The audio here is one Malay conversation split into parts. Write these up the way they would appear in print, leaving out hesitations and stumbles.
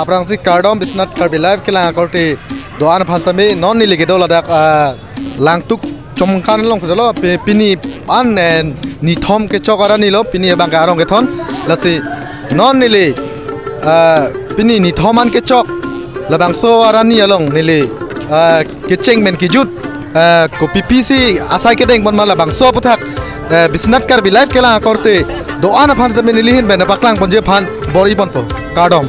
aprang si kardom bisnat karbi live kila korti doan phasami non ni ligi dola dak langtuk chomkan long sedolo pini an ni thom ke chokara ni lo pini bang garong ke thon lasi non nili pini ni thoman ke chok labang so arani along nili ke cheng men ki jut ko PPC asai ke deng bon mala bang so puthak bisnat karbi live kila korti doan phasami nilihin ben paklang ponje phan bori bon po kardom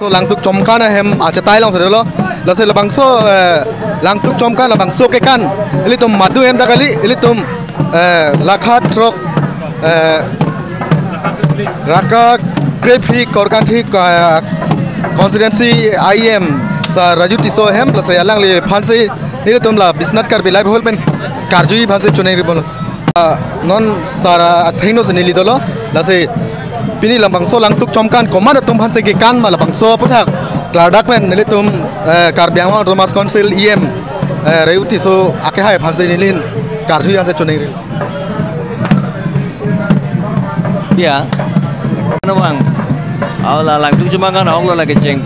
so langtuk chomkan hem acha tai long sedelo la se labang so langtuk chomkan labang so ke kan ili tum madu hem dakali ili tum lakha trok raka grefi korkan thi constituency IM sa raju tiso hem la se alang le phanse ili tum la bisnat kar bilai hol pen karjui phanse chunai ri bolo non sara athaino se nili dolo la se pini lambang so langtuk chomkan komanda tum phanse ke kan ma labang so puthak kladak men nili tum karbiang romas council em reuti so ake hai phanse nilin karju yang se chunai ya nawang awla langtuk chomkan awla la ke cheng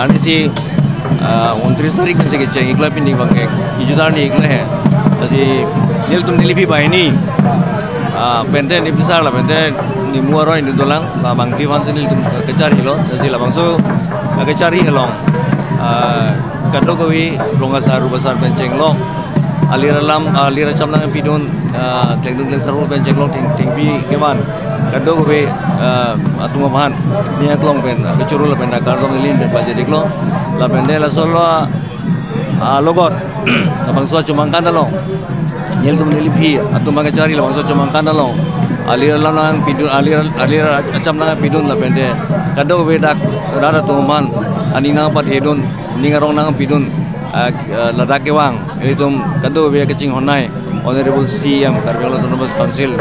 ani si 29 tarik se ke cheng ikla pini bangke kijudar ni ikla hai asi nil tum nilipi baini pente ni besar la pente ni muaro ini dolang la bang pi fan senil kecar hilo dasi la bang so kecari hilong kado kawi ronga saru besar penceng long alira cham lang pidon kleng saru penceng long ting pi keman kado kawi atuma bahan niya klong pen kecuru la penda kardom nilin pen pajeri klong la pende la solo logot la bang so cumangkan dalong nyel tum nilipi atuma kecari la bang so cumangkan dalong alira lang pidun alira acam lang pidun la pende kado bedak rada tuman anina pat hedun ningarong nang pidun ladak kewang itum kado be kecing honai honorable CM Karbiang Autonomous Council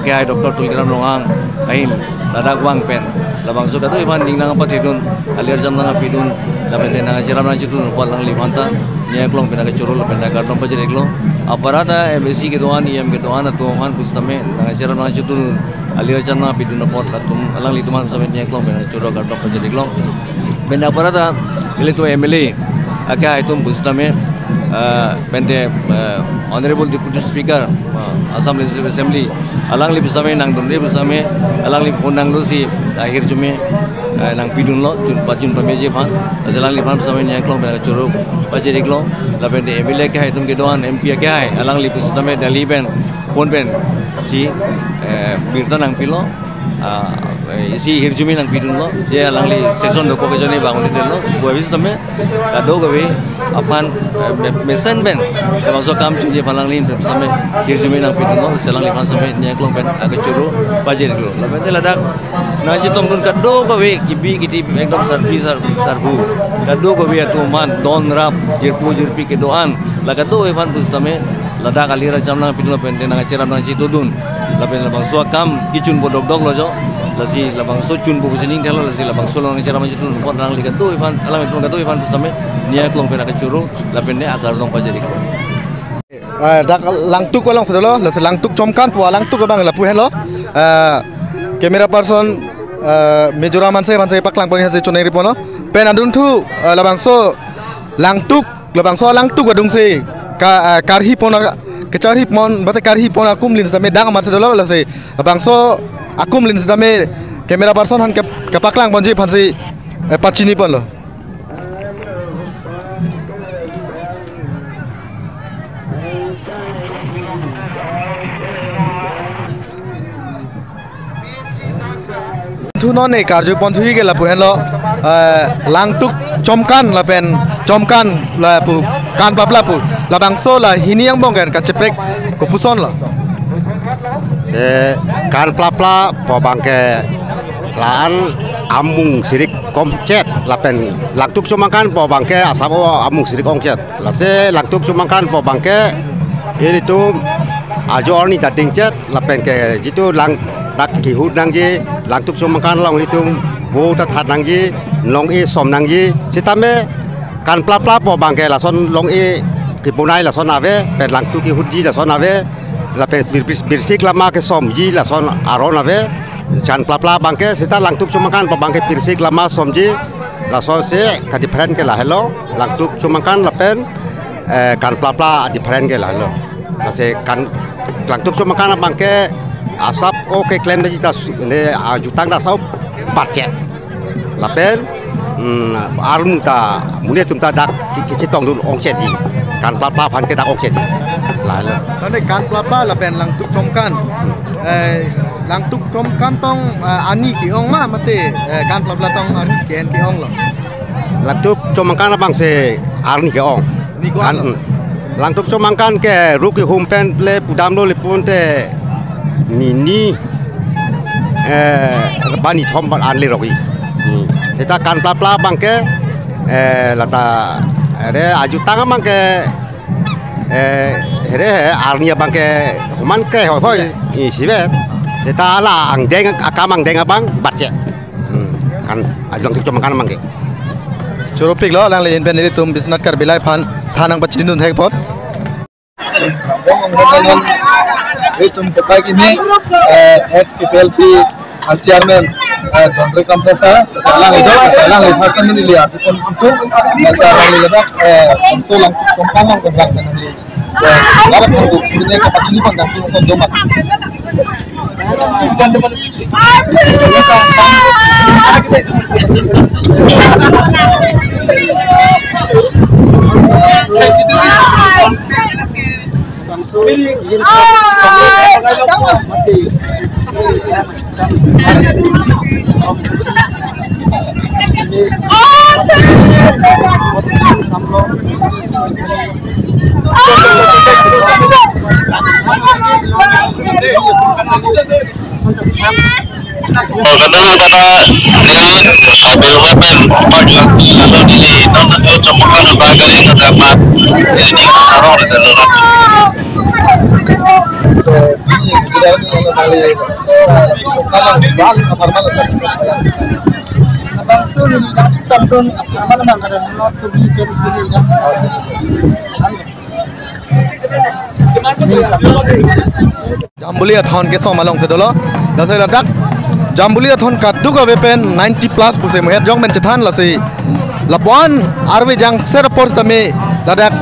ke hai Dr. Tulkiram Longang kain ladak wang pen labang so kado iban ningang pat hedun alira jam lang pidun la pende nang jeram nang chitun pal lang limanta nya klong pena ke churul penda kardom pajere klong aparata MBC ke doan IM ke doan atuman pustame nang jeram nang chitun alira jam lang pidun pot latum alang lituman samen nya klong pena churul kardom pajere klong penda aparata ile to MLA aka itum pustame pende honorable deputy speaker Assam Legislative Assembly alang li pustame nang donde pustame alang li phonang lo si akhir jume nang pidun lo jun pajun pameje phan asalang li phan pustame nya klong pena churul pajere klong lapen de MLA ke hai tum ke doan MP ke hai alang li pus tame Delhi ben pon ben si birta nang pilo isi hirjumi nang pidun lo je alang li season doko ke jone bangun de lo sebuah bis tame kado gawe apan mesen ben kalau so kam je palang lin tame hirjumi nang pidun lo selang li pan same nya klong ben agak curu pajir lo lapen de ladak na je tom dun kado gawe kibi kiti ekdom sarbu kado gawe atuman don rap jirpi ke doan lagado evan pus tame ladak alira jamna pidun pen de nang ceram nang citudun lapen labang so kam gicun bodok dok lo jo lasi labang so cun bu sining thelo lasi labang so nang ceram citudun pon nang likat tu evan alam itu kado evan pus tame nia klong pen agak curu lapen de agar dong pajari dak langtuk walang sedolo la langtuk comkan pu langtuk bang la pu hen lo kamera person mejoraman saya paklang poni hase chonai ripono pen adun thu labang so langtuk adung se karhi pona kecarhi pon bate karhi pona akum lin same dang mas sedolo la se labang so akum lin same kamera person han ke paklang ponji phansi pachini pon lo thu non này cả pon thui ke la pu hen lo langtuk comkan la pen comkan la pu kan papla pu la bangso la hiniang bong kan ka ceprek ko puson lo se kan papla po bangke laan amung sirik komcet la pen langtuk cumakan po bangke asabo amung sirik komcet la se langtuk cumakan po bangke ini tu ajo ni dating cet la pen ke jitu lang dak kihut nang ji langtuk cumakan long itu wo ta that nang ji long e som nang ji sitame kan plapla po bangke la son long e kipunai la son ave pen langtuk kihut ji la son ave la pen birsik lama ke som ji la son aron ave chan plapla bangke sita langtuk cumakan po bangke birsik lama som ji la son se ka different ke la hello langtuk cumakan la pen kan plapla different ke la hello la se kan langtuk cumakan bangke asap oke klaim dari ne jutang dah sau budget lapen armu ta mune tum ta dak kicitong dulu ongset ji kan papa pan ke dak ongset ji lalu nane kan papa lapen langtuk comkan tong ani ki ong ma mate kan papa tong ani ken ki ong lo langtuk comkan abang se arni ke ong ni ko kan langtuk comkan ke ruki humpen le pudam lo le ponte ni bani thom ban an le rogi kita kan pla bangke lata re aju tang bangke re arnia bangke human ke hoi sibe kita la ang deng akamang deng abang batce kan ajong tu cuma kan bangke choropik lo lang le pen ni tum bisnat kar bilai phan thanang bachini nun thek pot itu tempat ini ex KPLT chairman Dondre Kamsasa salang itu salang lepas kami ni lihat itu masa kami lihat konsolang kompang kompang kan ni dapat untuk ini kapan sini pun nanti masuk domas Jambulia thon ke som along se dolo la se ladak Jambulia thon kaddu ka wepen 90 plus puse mohet jong men chathan la se labuan arwe jang ser por tame ladak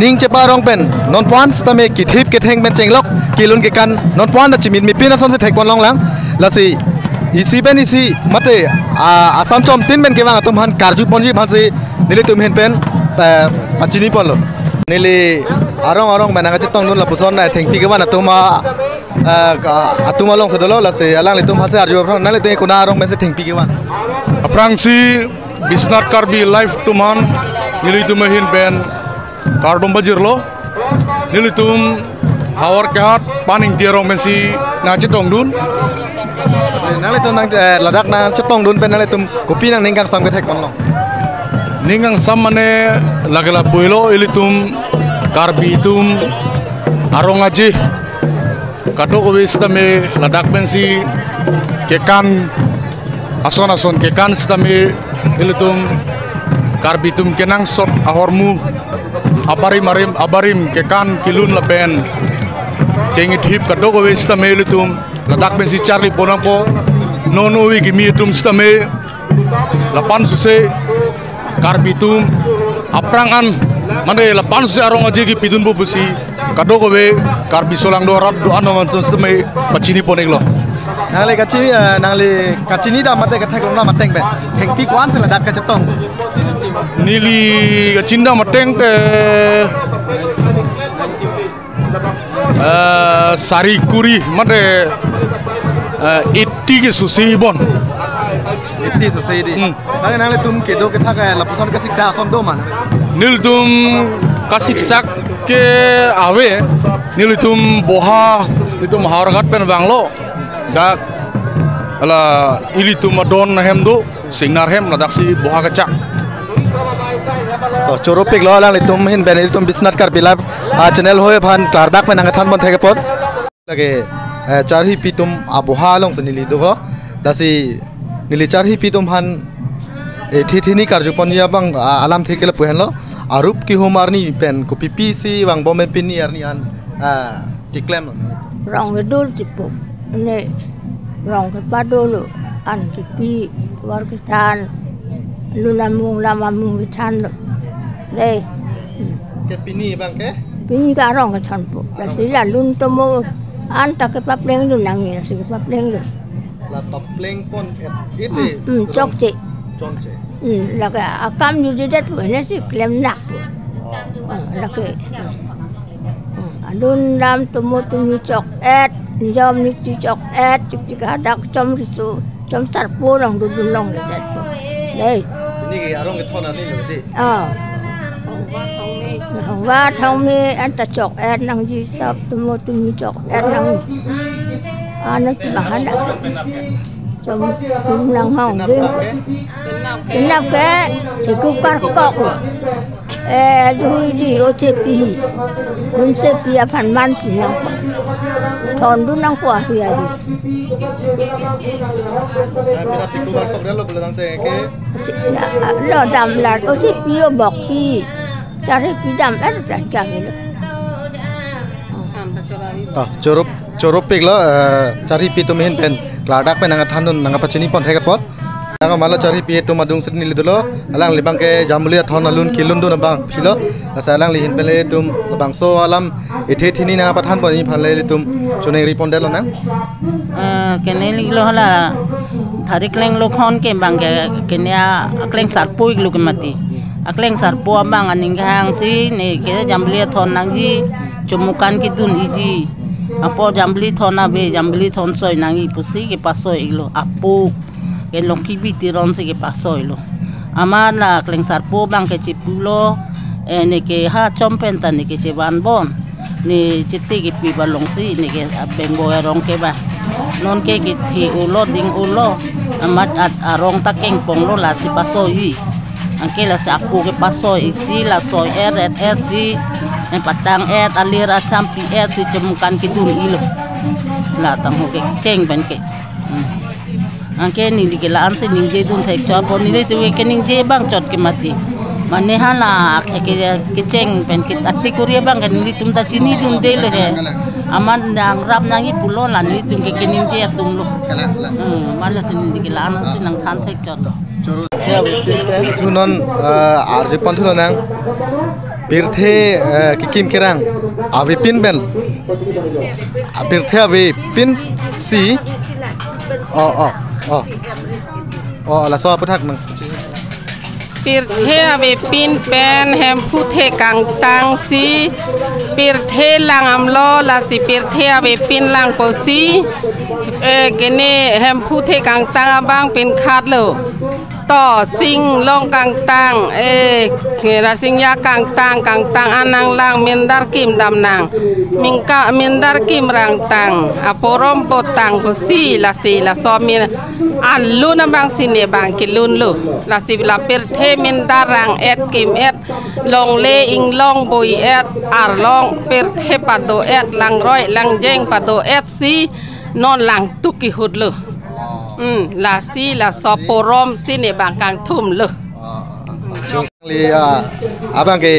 ning che parong pen non puan tame ki thip ke theng ben chenglok kilun ke kan non puan da chimin mi pina son se thek kon long lang la se isi ben isi mate asam chom tin ben ke wang tum han karju ponji bhan se nile tum hen pen pacini pon lo nili arong mana ngajit tong dun la puson na thengpi ke wana tuma atuma long sedolo la se alang litum hase arjo phron nale te kuna arong mese thengpi ke wan aprang si Bisnat Karbi live tuman nilitum hin ben kardom bajirlo nilitum hawar kehat paning tiarong mesi ngajit tong dun nale tum nang ladak na chetong dun ben nale tum kopi nang ningkang sam ke thek mon lo ningang samane lagala boilo ilitum karbi tum arong aji kato ko tame ladak bensi kekan ason kekan tame ilitum karbi tum kenang sot ahormu abarim kekan kilun lapen kengit hip kato ko tame ilitum ladak bensi Charlie Ponako nono wi kimi tum tame lapan suse karbitum aprangan mane lapan se arong aji ki pidun bo busi kado ko be karbi solang do rap do ano man semai pacini poneglo nang le kacini da mate ka thek long na mateng be thengpi kwan se ladak ka chetong nili cinda mateng te sari kuri mane itti ke susi bon itti so sei di nang le tum ke do ke thak la puson ka siksa son do man nil tum kasik sak ke awe nil tum boha itu maharagat pen banglo dak ala ili tum adon hem do singnar hem nadak si boha kacak to choropik lo lang le tum hin ben tum Bisnat Karbi live channel hoye phan kardak pen nang than bon theke pot lage charhi pitum aboha long senili do dasi nili charhi pitum han thini karjupania bang alam thekela puhen lo arup ki homarni pen ko pipisi bang bomen pinni arni an diklem rong dul cipu ne rong ke padolo an ki pi war ke tan lunamung lamamung tan lo le ke pini bang ke pini ka rong ke tan pu la si la lun tomo an ta ke papleng lu nang ni si ke papleng lu la topleng pon ite chok ci chonche là cái cam như thế đấy nó sẽ làm nặng là cái đun làm tôm mô tôm như chọc ép dom như chọc ép chỉ cả đặc trong sạt po lòng đun lòng để đây ini ke arong ke thon ani lo di hồng va thông mi anh ta chọc ép năng gì sập tôm mô tôm như chọc ép năng nó chỉ bằng hắn đặc trong cũng năng hồng đi cái nào cái thì cũng cắt cọc rồi đi ô chế pi đúng chế pi phần man thì năng thòn đúng năng quả thì à đi mina tiku bar kok dalo belang te ke lo đầm là ô chế pi ô bọc pi cha pi đầm hết rồi cả cái choropik lo charhi pitum hin pen ladak pen nang thanun nang pachini pon theke pot nang mala charhi pi tu madung sini lidolo alang libang ke jamulia thon alun kilun dun bang philo asa alang li hin pele tum bang so alam ethe thini na pathan pon phale tum chone ripon del nang kene li lo hala thari kleng lo khon ke bang ke kenya kleng sar pui lu ke mati akleng sar po bang aning hang si ne ke jamulia thon nang ji chumukan ki dun iji apo jambli thona be jambli thon soi nangi pusi ke pasoi ilo apu ke longki biti ron se ke pasoi lo amana kleng sarpo bang ke chipulo ne ke ha chompen ta ne ke cheban bon ne chitti ke pi balong si ne ke bengo rong ke ba non ke thi ulo ding ulo amat at arong ta keng pong lo la si pasoi angke la sa apu ke pasoi iksi la soi et si en patang alira champi si cemukan kidun ilo la tang ho ke keng ben ke angke ni dikelaan se ningje dun thek chor bon ni tu ke ningje bang chot ke mati mane hala ke ceng ben ke ati kuria bang ke ni tum ta chini dun de le he aman nang rap nangi pulo la ni tum ke ningje atum lo mala se ni dikelaan se nang than thek chot thunon arje pon thunon nang birthe kikim kerang avi pin ben birthe avi pin si la so pathak nang pirthe ave pin pen hem phuthe kang tang si pirthe lang amlo la si pirthe ave pin lang posi kene hem phuthe kang tang abang pin khat lo to sing long kang tang ra sing ya kang tang anang lang mindar kim dam nang mingka mindar kim rang tang aporom potang posi la so min alun bang sini bang kilun lu la si la pirthe mindarang et kim et long le ing long boi et ar long pirthe pado et lang roi lang jeng pado et si non lang tuki hud lu la si la so porom sini bang kang thum lu li abang ke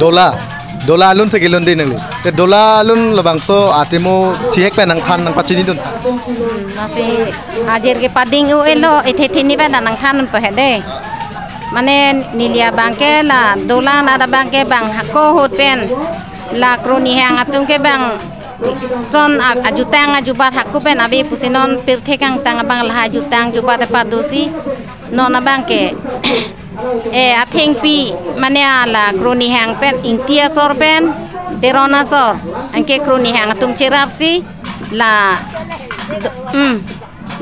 dola alun se kilun din li te dola alun labang so atimo thiek pe nang phan nang pachini dun nasi ajer ke pading u elo ithini ba nang than pe hede mane nilia bangke la dola na da bangke bang hako hot pen la kroni hang atung ke bang son ajutang ajubat hakku pen abi pusinon pirthe kang tang bang la ajutang jubat padusi non bangke atheng pi mane ala kroni hang pen ingtia sor pen derona sor angke kroni hang atum cherapsi la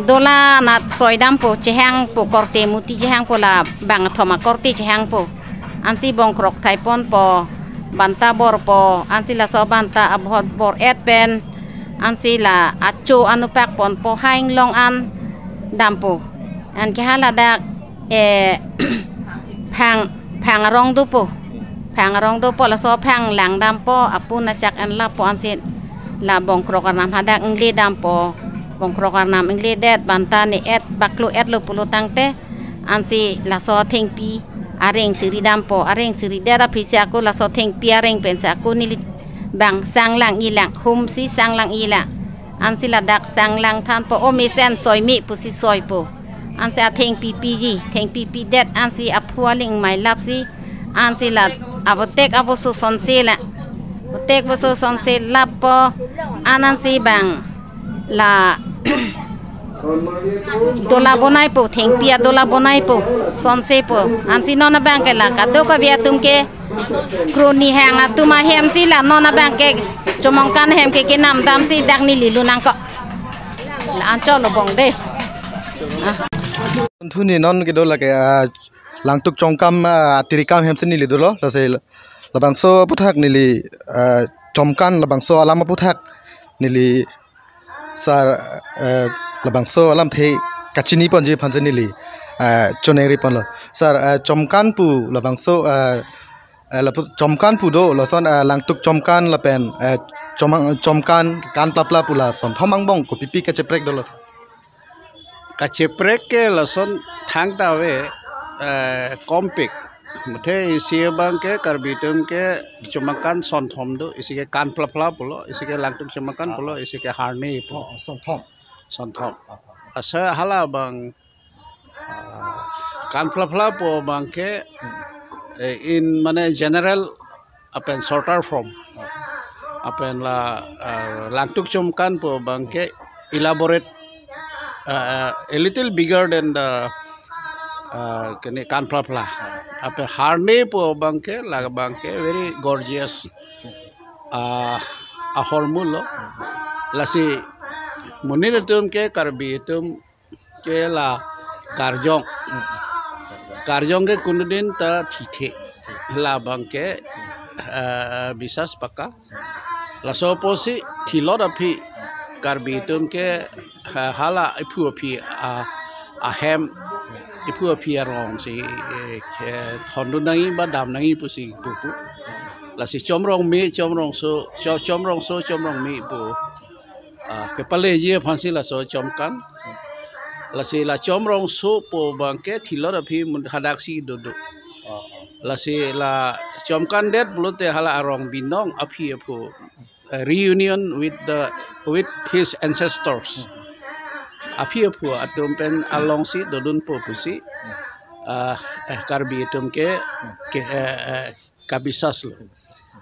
dola na soidam po chehang po korte muti chehang po la bang thoma korte chehang po ansi bong krok thaipon po banta bor po ansi la so banta abhot bor et pen ansi la acho anupak pon po haing long an dampo an ke hala dak phang rong du po la so phang lang dam po apun na chak an la po ansi la bong krok nam hadak ngli dam po bong krok nam ngli det banta ni et baklu et lo pulu tangte ansi la so theng pi areng siri dampo areng siri dera pisi aku la so theng pi areng pensa aku ni bang sang lang ilang hum si sang lang ilang ansi la dak sang lang than po o mi sen soi mi pusi soi po ansi a theng pi ji theng pi det ansi aphualing mai lap si ansi la avotek avosu son se la otek vosu son se lap po anansi bang la dola bonai po theng pia dola bonai po sonse po ansi nona bank la kado ka bia tumke kroni hang atuma hem si la nona bank ke chomong kan hem ke nam dam si dak ni lilu nang ko la ancho lo bong de thuni non ke dola ke langtuk chongkam tirikam hem sin ni li dolo la se labang so puthak ni li chomkan labang so alama puthak ni li sar labang so alam the kachini pon je phanjani li choneri pon lo sar chomkan pu labang so chomkan pu do lo son langtuk chomkan la pen chomkan kan plapla pula son thomang bong ko pipi ka cheprek do lo ka cheprek ke lo son thang ta we kompik muthe isia bang ke karbitum ke chomkan son thom do isike kan plapla pulo isike langtuk chomkan pulo isike harne pu son thom asa hala bang kan plapla po bang ke in mane general apen shorter form apen la langtuk chomkan po bang ke elaborate a little bigger than the kene kan plapla apen harne po bang ke la bang ke very gorgeous a hormulo lasi muniratum ke karbitum ke la karjong ke kunudin ta thithe la bang ke bisas paka la soposi thilot aphi karbitum ke hala ipu aphi a hem ipu aphi rong si thondu nangi ba dam nangi pusi pupu la si chomrong mi pu ke pale ye phansi la so chomkan la si la chomrong so po bangke thilor aphi mun hadak si dodo la si la chomkan det blote hala arong binong aphi apu reunion with his ancestors aphi apu atum pen along si dodun po pusi karbi tum ke kabisas lo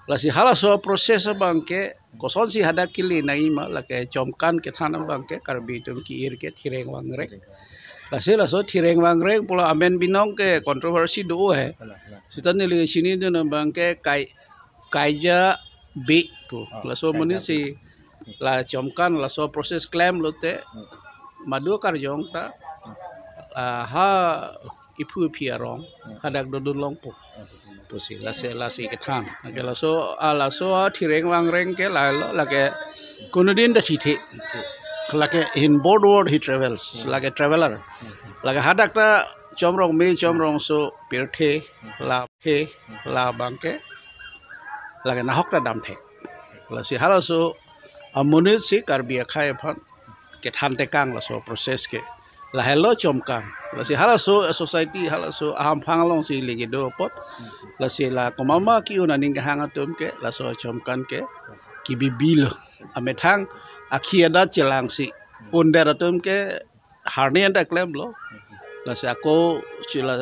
la si hala so proses bangke koson si hadak kili naima la ke chomkan ke thana bangke karbi tum ki ir ke thireng wangrek la so thireng wang reng pula amen binong ke kontroversi do hai sitan ni le sini do na bang ke kai ja be tu la so mani si la chomkan la so proses claim lo te madu kar jong ta ha ipu piarong hadak do long po posi la si ke tham ke la so thireng wang reng ke la ke kunudin da thithe like in boardward he travels like a traveler like hadak ta chomrong so pirthe la bangke like na hok ta dam the la si hala so amunit si karbia khai phan ke than te kang la so process ke la hello chomkang la si hala so society hala so aham phang long si legi do pot la si la komama ki unaning ka hang atum ke la so chomkan ke ki bibil amethang akhiada chelang si under atum ke harnian da claim lo la si ako chila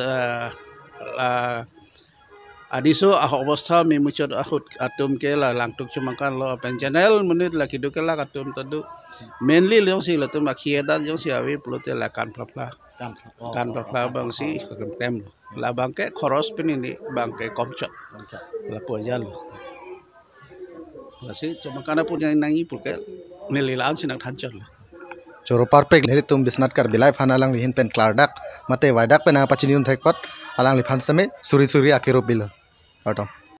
adiso ọৱস্থা mi muchot ahut atum ke la langtuk chumangkan lo pen channel menit la kidu ke la atum tadu mainly leong si latum akhiada jong si awi plote la kan plapla bang si tem la bangke khoros pinini bangke komchot la pojal la si chumangkan pun yang nangi pulke nililaan sinang thanchol Coro perfect heri tum bisnat kar bilai fan alang lihin pen klardak mate waidak pen apa ciniun thekpot alang li fan same suri akiro bilo. Atau